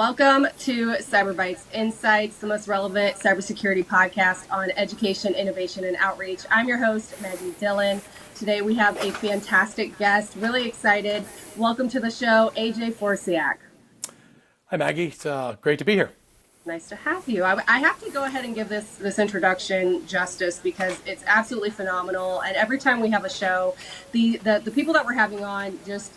Welcome to Bytes Insights, the most relevant cybersecurity podcast on education, innovation, and outreach. I'm your host, Maggie Dillon. Today we have a fantastic guest. Really excited. Welcome to the show, AJ Forysiak. Hi, Maggie. It's great to be here. Nice to have you. I have to go ahead and give this introduction justice because it's absolutely phenomenal. And every time we have a show, the people that we're having on just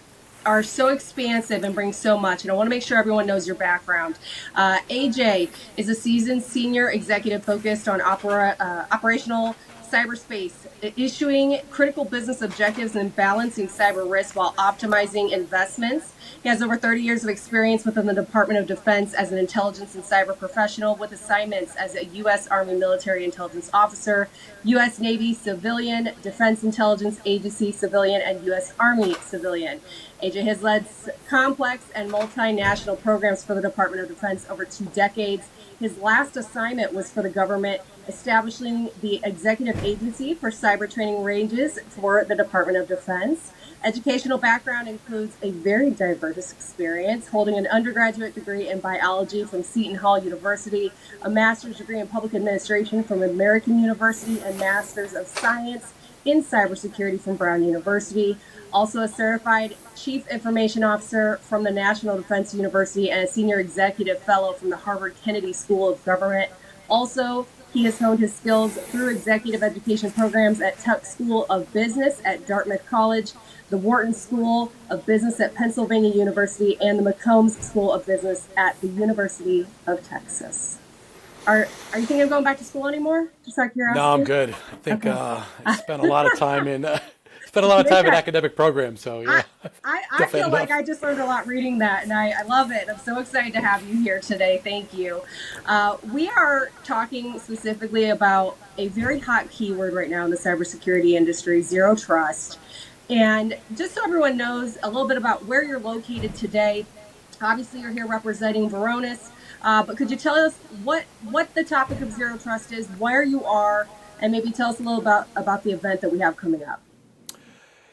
are so expansive and bring so much. And I want to make sure everyone knows your background. AJ is a seasoned senior executive focused on operational cyberspace, issuing critical business objectives and balancing cyber risk while optimizing investments. He has over 30 years of experience within the Department of Defense as an intelligence and cyber professional with assignments as a U.S. Army military intelligence officer, U.S. Navy civilian, Defense Intelligence Agency civilian, and U.S. Army civilian. AJ has led complex and multinational programs for the Department of Defense over 2 decades. His last assignment was for the government, establishing the Executive Agency for Cyber Training Ranges for the Department of Defense. Educational background includes a very diverse experience, holding an undergraduate degree in biology from Seton Hall University, a master's degree in public administration from American University, and master's of science in cybersecurity from Brown University. Also a certified chief information officer from the National Defense University and a senior executive fellow from the Harvard Kennedy School of Government. Also, he has honed his skills through executive education programs at Tuck School of Business at Dartmouth College, the Wharton School of Business at Pennsylvania University, and the McCombs School of Business at the University of Texas. Are you thinking of going back to school anymore? Just out of curiosity? No, I'm good. I think I spent a lot of time in academic programs. So yeah. I feel like I just learned a lot reading that, and I love it. I'm so excited to have you here today. Thank you. We are talking specifically about a very hot keyword right now in the cybersecurity industry, zero trust. And just so everyone knows a little bit about where you're located today, obviously you're here representing Varonis, but could you tell us what the topic of zero trust is, where you are, and maybe tell us a little about the event that we have coming up?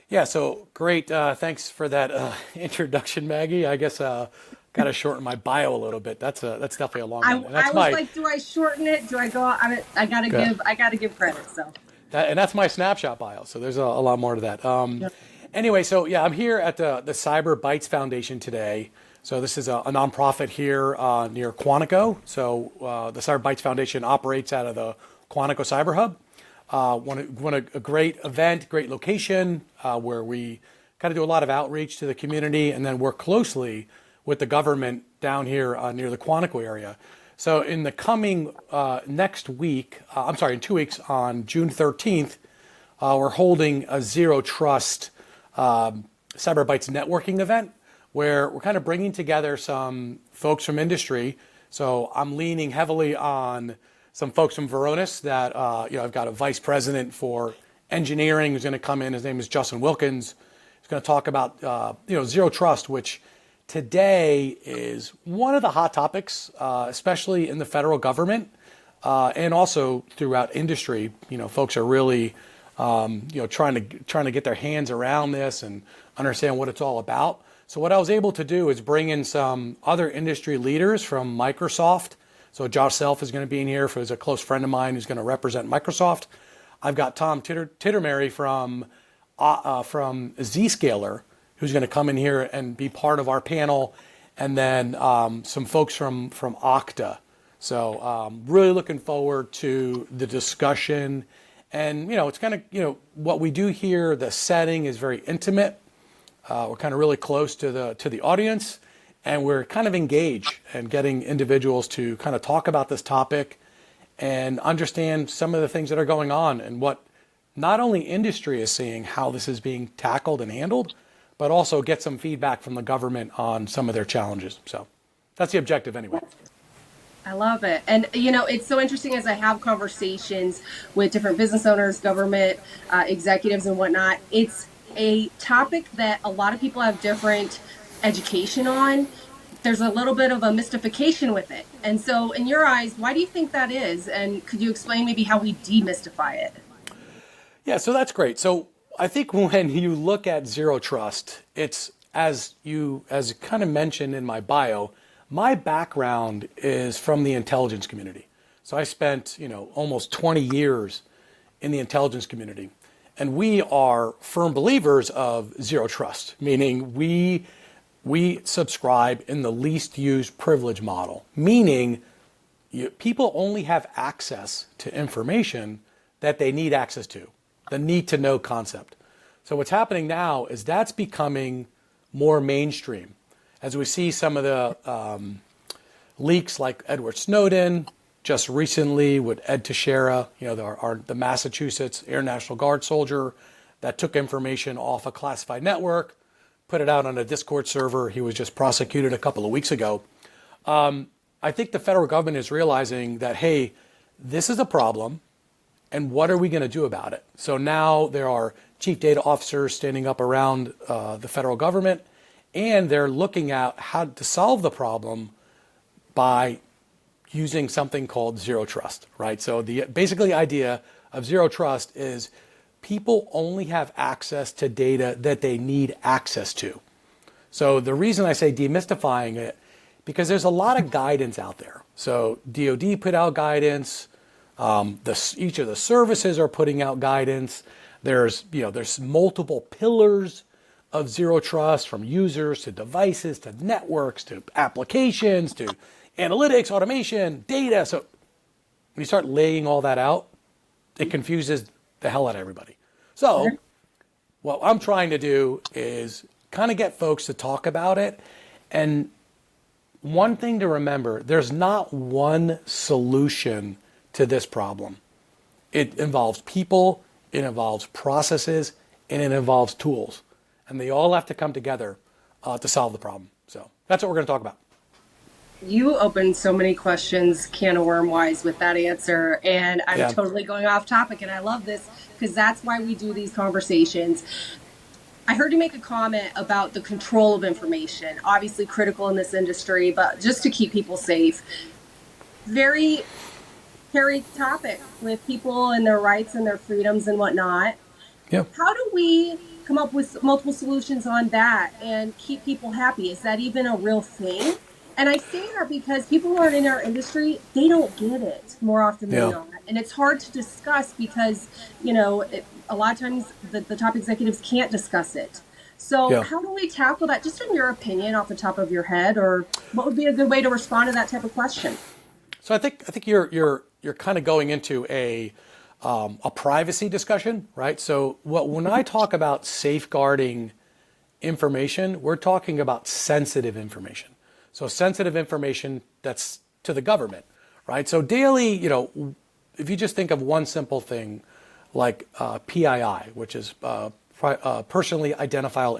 Yeah, so great. Thanks for that introduction, Maggie. I guess got to shorten my bio a little bit. That's definitely a long one. I was like, do I shorten it? Do I go? I gotta give credit. So. And that's my snapshot bio. So there's a lot more to that. Yep. Anyway, so yeah, I'm here at the Cyber Bytes Foundation today. So this is a nonprofit here near Quantico. So the Cyber Bytes Foundation operates out of the Quantico Cyber Hub. A great event, great location where we kind of do a lot of outreach to the community and then work closely with the government down here near the Quantico area. So in the coming next week, in 2 weeks on June 13th, we're holding a Zero Trust Cyber Bytes networking event where we're kind of bringing together some folks from industry. So I'm leaning heavily on some folks from Varonis that, I've got a vice president for engineering who's going to come in. His name is Justin Wilkins. He's going to talk about, zero trust, which today is one of the hot topics, especially in the federal government and also throughout industry. Folks are really, trying to get their hands around this and understand what it's all about. So what I was able to do is bring in some other industry leaders from Microsoft. So Josh Self is going to be in here, who's a close friend of mine who's going to represent Microsoft. I've got Tom Tittermary from Zscaler, who's going to come in here and be part of our panel, and then some folks from Okta. So really looking forward to the discussion. And, it's kind of, what we do here, the setting is very intimate. We're kind of really close to the audience, and we're kind of engaged and getting individuals to kind of talk about this topic and understand some of the things that are going on and what not only industry is seeing, how this is being tackled and handled, but also get some feedback from the government on some of their challenges. So that's the objective anyway. I love it. And, it's so interesting as I have conversations with different business owners, government executives and whatnot. It's a topic that a lot of people have different education on. There's a little bit of a mystification with it. And so in your eyes, why do you think that is? And could you explain maybe how we demystify it? Yeah, so that's great. So I think when you look at zero trust, it's as kind of mentioned in my bio, My background is from the intelligence community. So I spent, almost 20 years in the intelligence community. And we are firm believers of zero trust, meaning we subscribe in the least used privilege model, meaning people only have access to information that they need access to, the need to know concept. So what's happening now is that's becoming more mainstream. As we see some of the leaks like Edward Snowden, just recently with Ed Teixeira, the Massachusetts Air National Guard soldier that took information off a classified network, put it out on a Discord server. He was just prosecuted a couple of weeks ago. I think the federal government is realizing that, hey, this is a problem, and what are we going to do about it? So now there are chief data officers standing up around the federal government, and they're looking at how to solve the problem by using something called zero trust, right? So the basically idea of zero trust is people only have access to data that they need access to. So the reason I say demystifying it, because there's a lot of guidance out there. So DoD put out guidance. Each of the services are putting out guidance. There's multiple pillars of zero trust, from users to devices to networks to applications to analytics, automation, data. So when you start laying all that out, it confuses the hell out of everybody. So what I'm trying to do is kind of get folks to talk about it. And one thing to remember, there's not one solution to this problem. It involves people, it involves processes, and it involves tools. And they all have to come together to solve the problem. So that's what we're going to talk about. You opened so many questions, can of worm wise, with that answer. And I'm totally going off topic, and I love this because that's why we do these conversations. I heard you make a comment about the control of information, obviously critical in this industry, but just to keep people safe. Very hairy topic with people and their rights and their freedoms and whatnot. Yeah. How do we come up with multiple solutions on that and keep people happy? Is that even a real thing? And I say that because people who aren't in our industry, they don't get it more often than not. And it's hard to discuss because, a lot of times the top executives can't discuss it. So how do we tackle that? Just in your opinion, off the top of your head, or what would be a good way to respond to that type of question? So I think you're kind of going into a privacy discussion, right? So when I talk about safeguarding information, we're talking about sensitive information. So sensitive information that's to the government, right? So daily, if you just think of one simple thing like PII, which is personally identifiable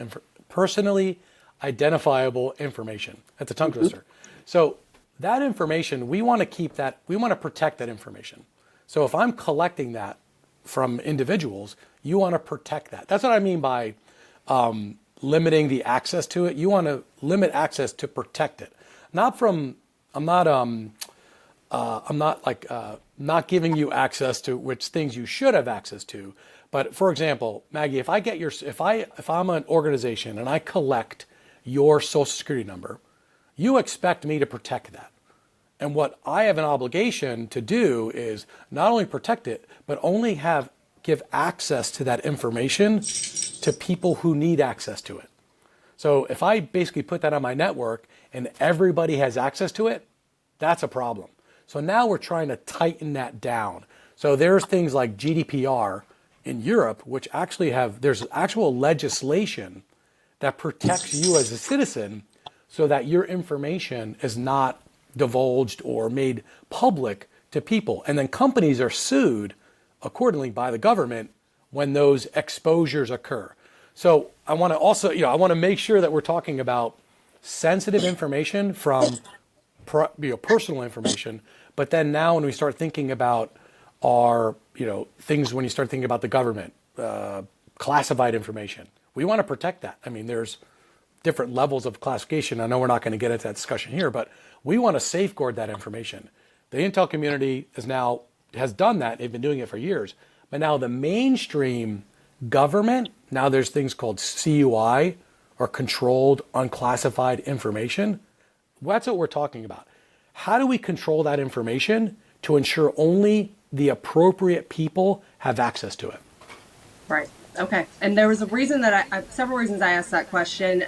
information. That's a tongue twister. So that information, we want to keep that, we want to protect that information. So if I'm collecting that from individuals, you want to protect that. That's what I mean by limiting the access to it. You want to limit access to protect it. Not giving you access to which things you should have access to. But for example, Maggie, if I'm an organization and I collect your social security number, you expect me to protect that. And what I have an obligation to do is not only protect it, but only give access to that information to people who need access to it. So if I basically put that on my network and everybody has access to it, that's a problem. So now we're trying to tighten that down. So there's things like GDPR in Europe, which actually there's actual legislation that protects you as a citizen so that your information is not divulged or made public to people. And then companies are sued accordingly by the government when those exposures occur. So I want to also, I want to make sure that we're talking about sensitive information from personal information. But then now when we start thinking about our, things, when you start thinking about the government, classified information, we want to protect that. I mean, there's different levels of classification. I know we're not going to get into that discussion here, but we want to safeguard that information. The intel community has done that. They've been doing it for years. But now the mainstream government, now there's things called CUI, or controlled unclassified information. that's what we're talking about. How do we control that information to ensure only the appropriate people have access to it? Right. Okay. And there was a reason that several reasons I asked that question.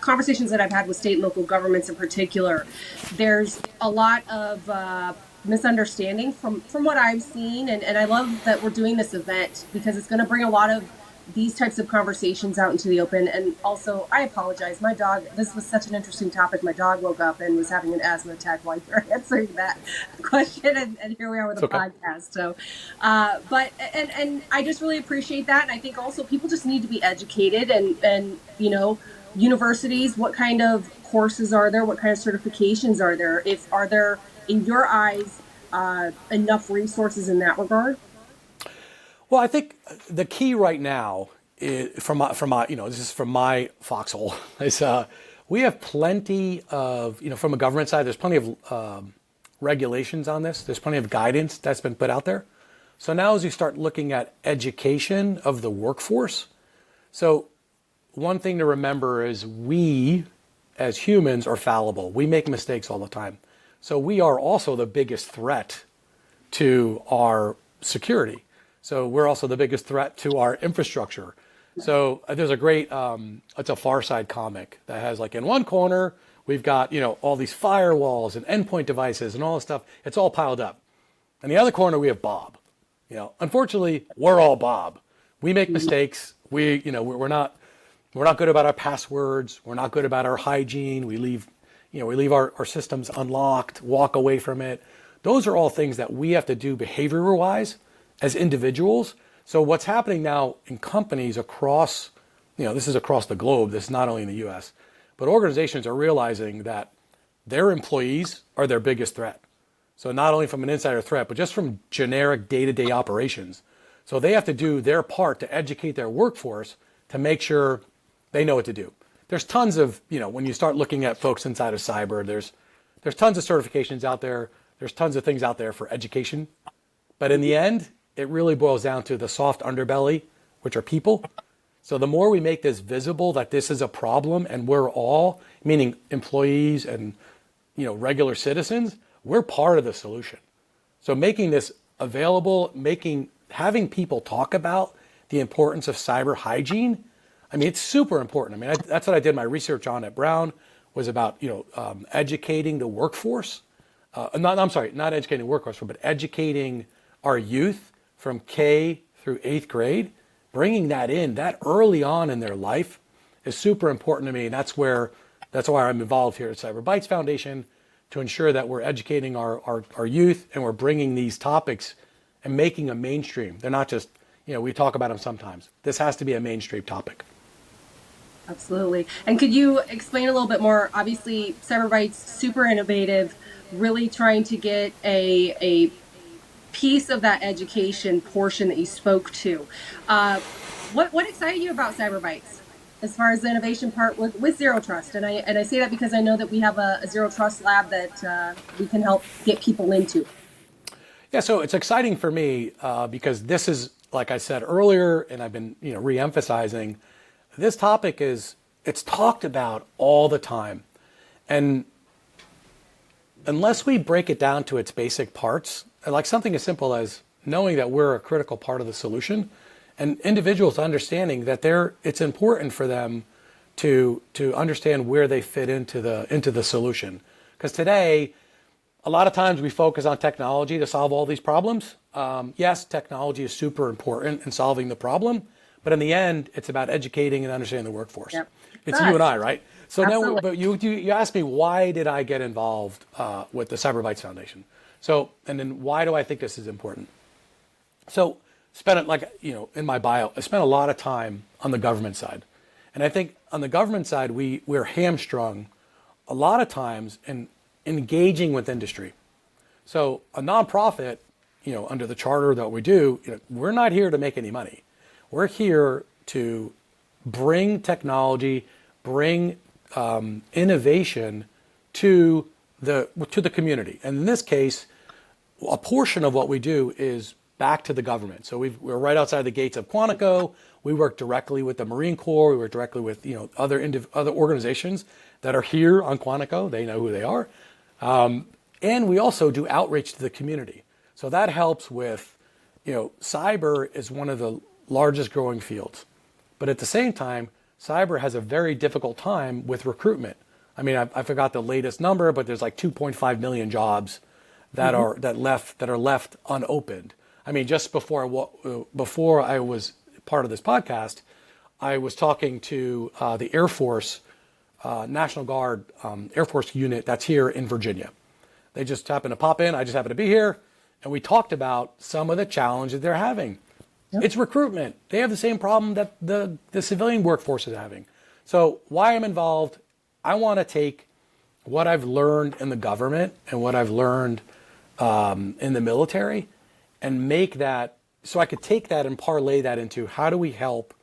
Conversations that I've had with state and local governments in particular, there's a lot of misunderstanding from what I've seen. And I love that we're doing this event because it's going to bring a lot of these types of conversations out into the open. And also, I apologize. My dog, this was such an interesting topic. My dog woke up and was having an asthma attack while you're answering that question. And here we are with a podcast. So, but I just really appreciate that. And I think also people just need to be educated and universities, what kind of courses are there? What kind of certifications are there? Are there, in your eyes, enough resources in that regard? Well, I think the key right now, from my this is from my foxhole, is we have plenty of, from a government side, there's plenty of regulations on this. There's plenty of guidance that's been put out there. So now as you start looking at education of the workforce, so one thing to remember is we, as humans, are fallible. We make mistakes all the time. So we are also the biggest threat to our security. So we're also the biggest threat to our infrastructure. So there's a great, it's a Far Side comic that has, like, in one corner, we've got, all these firewalls and endpoint devices and all this stuff. It's all piled up. In the other corner, we have Bob. Unfortunately, we're all Bob. We make mistakes. We're not good about our passwords. We're not good about our hygiene. We leave our systems unlocked, walk away from it. Those are all things that we have to do behavior-wise as individuals. So what's happening now in companies across, this is across the globe, this is not only in the US, but organizations are realizing that their employees are their biggest threat. So not only from an insider threat, but just from generic day-to-day operations. So they have to do their part to educate their workforce to make sure they know what to do. There's tons of, when you start looking at folks inside of cyber, there's tons of certifications out there. There's tons of things out there for education. But in the end, it really boils down to the soft underbelly, which are people. So the more we make this visible that this is a problem and we're all, meaning employees and regular citizens, we're part of the solution. So making this available, having people talk about the importance of cyber hygiene, it's super important. That's what I did my research on at Brown, was about educating the workforce. Not educating the workforce, but educating our youth from K through 8th grade, bringing that in that early on in their life is super important to me. And that's why I'm involved here at Cyber Bytes Foundation, to ensure that we're educating our youth and we're bringing these topics and making them mainstream. They're not just, we talk about them sometimes. This has to be a mainstream topic. Absolutely. And could you explain a little bit more? Obviously, Cyber Bytes, super innovative, really trying to get a piece of that education portion that you spoke to. What excited you about Cyber Bytes as far as the innovation part with Zero Trust? And I say that because I know that we have a Zero Trust lab that we can help get people into. Yeah, so it's exciting for me because this is, like I said earlier, and I've been re-emphasizing, this topic it's talked about all the time. And unless we break it down to its basic parts, like something as simple as knowing that we're a critical part of the solution, and individuals understanding that it's important for them to understand where they fit into the solution. Because today, a lot of times we focus on technology to solve all these problems. Yes, technology is super important in solving the problem, but in the end, it's about educating and understanding the workforce. Yep. It's you and I, right? So absolutely. Now, but you asked me, why did I get involved with the Cyber Bytes Foundation? So, and then why do I think this is important? So, in my bio, I spent a lot of time on the government side. And I think on the government side, we're hamstrung a lot of times in engaging with industry. So a nonprofit, under the charter that we do, we're not here to make any money. We're here to bring technology, bring innovation to the community. And in this case, a portion of what we do is back to the government. So we're right outside the gates of Quantico. We work directly with the Marine Corps. We work directly with other organizations that are here on Quantico. They know who they are. And we also do outreach to the community. So that helps with, cyber is one of the largest growing fields. But at the same time, cyber has a very difficult time with recruitment. I mean, I forgot the latest number, but there's like 2.5 million jobs that are left unopened. I mean, just before I was part of this podcast, I was talking to the Air Force, National Guard Air Force unit that's here in Virginia. They just happened to pop in. I just happened to be here. And we talked about some of the challenges they're having. Yep. It's recruitment. They have the same problem that the civilian workforce is having. So why I'm involved, I want to take what I've learned in the government and what I've learned in the military and make that, so I could take that and parlay that into how do we help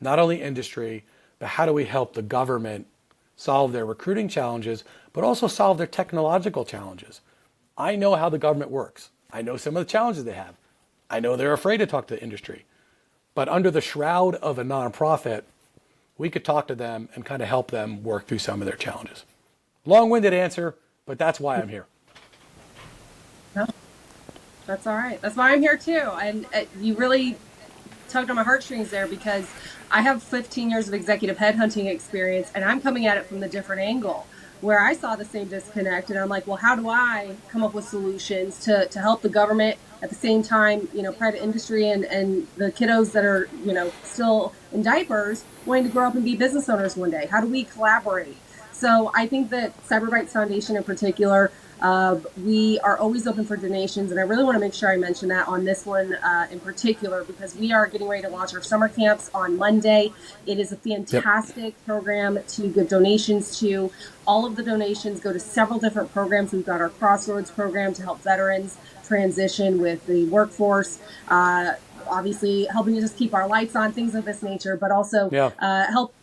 not only industry, but how do we help the government solve their recruiting challenges, but also solve their technological challenges. I know how the government works. I know some of the challenges they have. I know they're afraid to talk to the industry. But under the shroud of a nonprofit, we could talk to them and kind of help them work through some of their challenges. Long-winded answer, but that's why I'm here. No, that's all right. That's why I'm here too. And you really tugged on my heartstrings there because I have 15 years of executive headhunting experience and I'm coming at it from the different angle where I saw the same disconnect and I'm like, well, how do I come up with solutions to help the government at the same time, private industry and the kiddos that are, still in diapers wanting to grow up and be business owners one day? How do we collaborate? So I think that Bytes Foundation in particular, we are always open for donations, and I really want to make sure I mention that on this one in particular because we are getting ready to launch our summer camps on Monday. It is a fantastic program to give donations to. All of the donations go to several different programs. We've got our Crossroads program to help veterans transition with the workforce. Obviously helping to just keep our lights on, things of this nature, but also help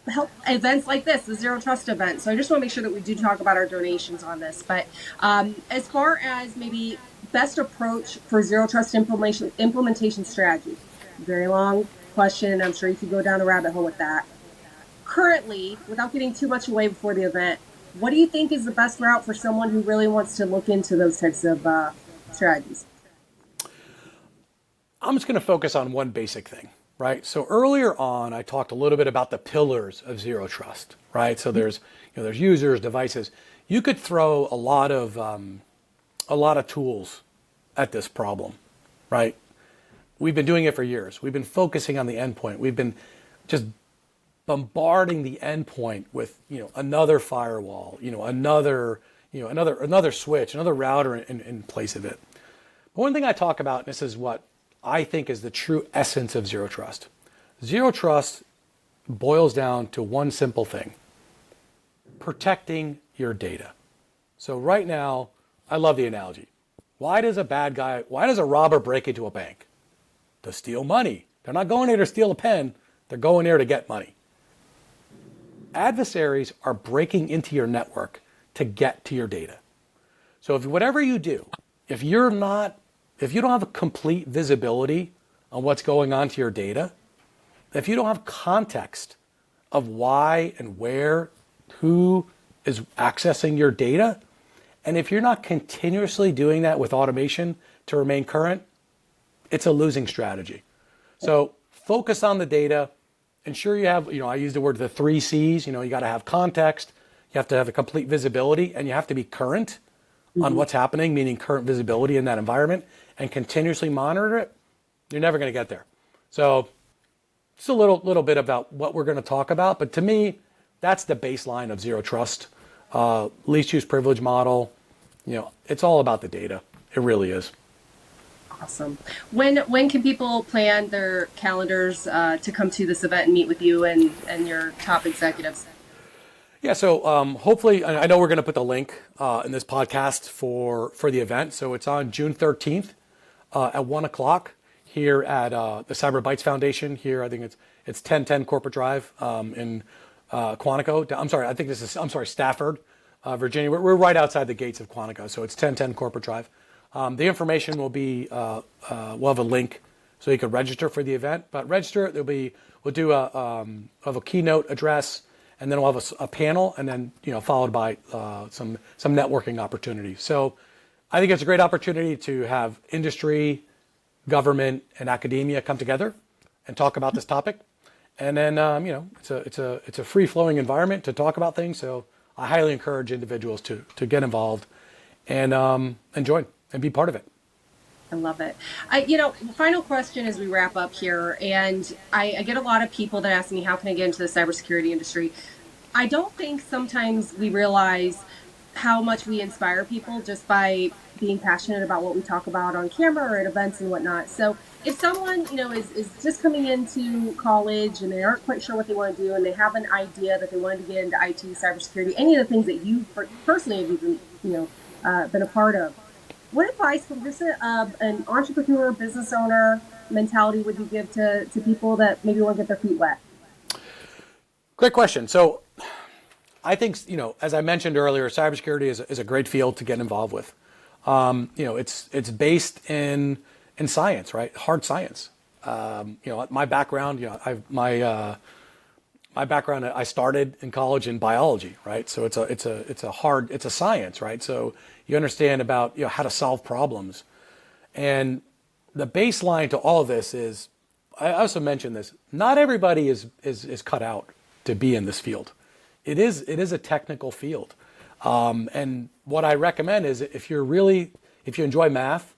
events like this, the Zero Trust event. So I just want to make sure that we do talk about our donations on this. But as far as maybe best approach for Zero Trust implementation strategy, very long question, and I'm sure you could go down the rabbit hole with that. Currently, without getting too much away before the event, what do you think is the best route for someone who really wants to look into those types of strategies? I'm just going to focus on one basic thing, right? So earlier on, I talked a little bit about the pillars of Zero Trust, right? So there's users, devices. You could throw a lot of tools at this problem, right? We've been doing it for years. We've been focusing on the endpoint. We've been just bombarding the endpoint with another firewall, another switch, another router in place of it. But one thing I talk about, and this is what I think is the true essence of Zero Trust. Zero Trust boils down to one simple thing: protecting your data. So right now, I love the analogy. Why does a robber break into a bank? To steal money. They're not going there to steal a pen. They're going there to get money. Adversaries are breaking into your network to get to your data. So whatever you do, if you don't have a complete visibility on what's going on to your data, if you don't have context of why and where, who is accessing your data, and if you're not continuously doing that with automation to remain current, it's a losing strategy. So focus on the data. Ensure you have, I use the word the 3 C's. You got to have context, you have to have a complete visibility, and you have to be current on what's happening, meaning current visibility in that environment, and continuously monitor it. You're never going to get there. So just a little bit about what we're going to talk about. But to me, that's the baseline of Zero Trust. Least use privilege model. It's all about the data. It really is. Awesome. When can people plan their calendars to come to this event and meet with you and your top executives? Yeah, so hopefully, I know we're going to put the link in this podcast for the event. So it's on June 13th at 1 o'clock here at the Bytes Foundation here. I think it's 1010 Corporate Drive in Quantico. Stafford, Virginia. We're right outside the gates of Quantico, so it's 1010 Corporate Drive. The information will be, we'll have a link so you can register for the event. But register, we'll do a keynote address, and then we'll have a panel, and then followed by some networking opportunities. So I think it's a great opportunity to have industry, government, and academia come together and talk about this topic. And then it's a free flowing environment to talk about things. So I highly encourage individuals to get involved and join and be part of it. I love it. Final question as we wrap up here, and I get a lot of people that ask me, how can I get into the cybersecurity industry? I don't think sometimes we realize how much we inspire people just by being passionate about what we talk about on camera or at events and whatnot. So if someone, is just coming into college and they aren't quite sure what they want to do, and they have an idea that they wanted to get into IT, cybersecurity, any of the things that you personally have even, been a part of, what advice from just an entrepreneur, business owner mentality would you give to people that maybe want to get their feet wet? Great question. So I think, as I mentioned earlier, cybersecurity is a great field to get involved with. It's based in science, right? Hard science. My background, my background, I started in college in biology, right? So it's a science, right? So you understand about how to solve problems, and the baseline to all of this is, I also mentioned this, not everybody is cut out to be in this field. It is a technical field, and what I recommend is if you enjoy math,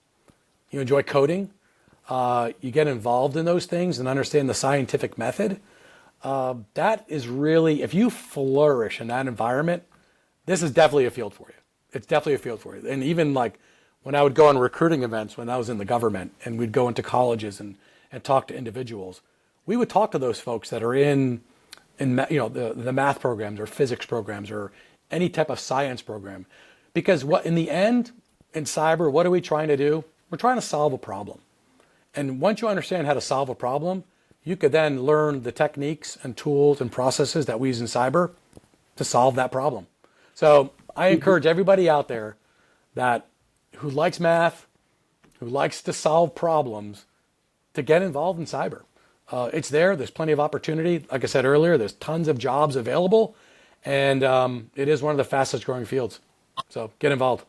you enjoy coding, you get involved in those things and understand the scientific method. That is really, if you flourish in that environment, this is definitely a field for you. It's definitely a field for you. And even like when I would go on recruiting events when I was in the government, and we'd go into colleges and talk to individuals, we would talk to those folks that are in the math programs or physics programs or any type of science program. Because in the end, in cyber, what are we trying to do? We're trying to solve a problem. And once you understand how to solve a problem, you could then learn the techniques and tools and processes that we use in cyber to solve that problem. So I encourage everybody out there who likes math, who likes to solve problems, to get involved in cyber. It's there. There's plenty of opportunity. Like I said earlier, there's tons of jobs available, and it is one of the fastest growing fields. So get involved.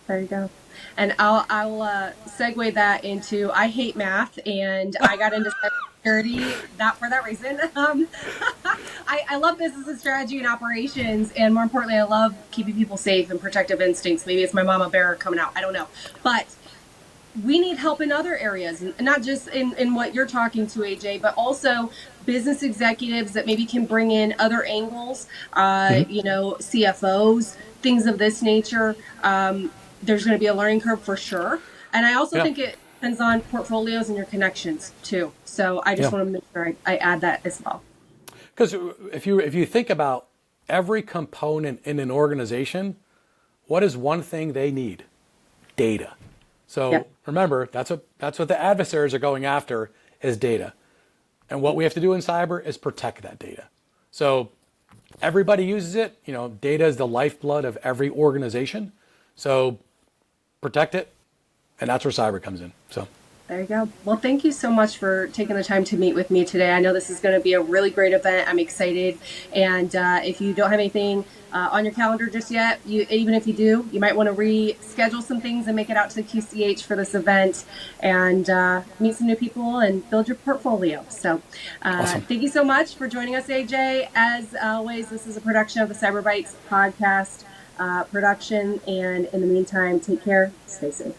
There you go. And I'll segue that into, I hate math, and I got into cybersecurity for that reason. I love business and strategy and operations, and more importantly, I love keeping people safe and protective instincts. Maybe it's my mama bear coming out. I don't know. But we need help in other areas, and not just in what you're talking to, AJ, but also business executives that maybe can bring in other angles, CFOs, things of this nature. There's going to be a learning curve for sure. And I also think it depends on portfolios and your connections too. So I just want to make sure I add that as well. Because if you think about every component in an organization, what is one thing they need? Data. So remember, that's what the adversaries are going after, is data. And what we have to do in cyber is protect that data. So everybody uses it. Data is the lifeblood of every organization. So protect it, and that's where cyber comes in. So there you go. Well, thank you so much for taking the time to meet with me today. I know this is going to be a really great event. I'm excited. And if you don't have anything on your calendar just yet, even if you do, you might want to reschedule some things and make it out to QCH for this event and meet some new people and build your portfolio. So awesome. Thank you so much for joining us, AJ. As always, this is a production of the Cyber Bytes podcast production. And in the meantime, take care, stay safe.